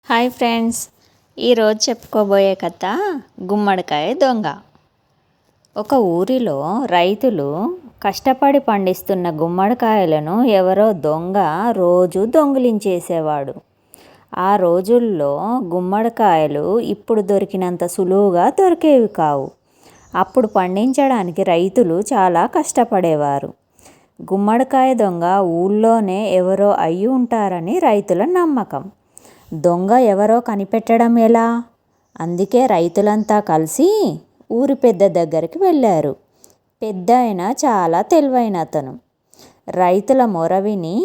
Hi friends, ఈరోజు చెప్పుకోబోయే కథ గుమ్మడికాయ దొంగ. ఒక ఊరిలో రైతులు కష్టపడి పండిస్తున్న గుమ్మడికాయలను ఎవరో దొంగ రోజు దొంగిలించేసేవాడు. ఆ రోజుల్లో గుమ్మడికాయలు ఇప్పుడు దొరికినంత సులువుగా దొరికేవి కావు. అప్పుడు పండించడానికి రైతులు చాలా కష్టపడేవారు. గుమ్మడికాయ దొంగ ఊళ్ళోనే ఎవరో అయి ఉంటారని రైతుల నమ్మకం. దొంగ ఎవరో కనిపెట్టడం ఎలా? అందుకే రైతులంతా కలిసి ఊరి పెద్ద దగ్గరికి వెళ్ళారు. పెద్ద ఆయన చాలా తెలివైన అతను. రైతుల మొర విని,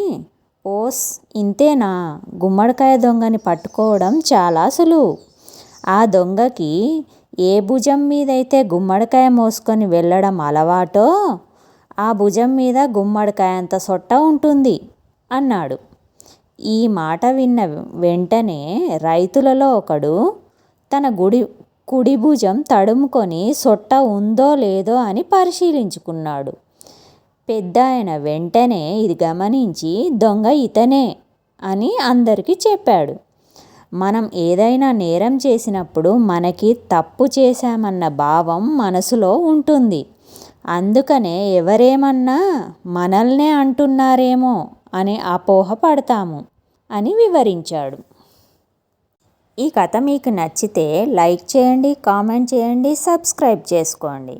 ఓస్ ఇంతేనా, గుమ్మడికాయ దొంగని పట్టుకోవడం చాలా సులువు. ఆ దొంగకి ఏ భుజం మీదైతే గుమ్మడికాయ మోసుకొని వెళ్ళడం అలవాటో ఆ భుజం మీద గుమ్మడికాయ అంత సొట్ట ఉంటుంది అన్నాడు. ఈ మాట విన్న వెంటనే రైతులలో ఒకడు తన కుడి భుజం తడుముకొని సొట్ట ఉందో లేదో అని పరిశీలించుకున్నాడు. పెద్ద ఆయన వెంటనే ఇది గమనించి దొంగ ఇతనే అని అందరికీ చెప్పాడు. మనం ఏదైనా నేరం చేసినప్పుడు మనకి తప్పు చేశామన్న భావం మనసులో ఉంటుంది. అందుకనే ఎవరేమన్నా మనల్నే అంటున్నారేమో అని అపోహ పడతాము అని వివరించాడు. ఈ కథ మీకు నచ్చితే లైక్ చేయండి, కామెంట్ చేయండి, సబ్స్క్రైబ్ చేసుకోండి.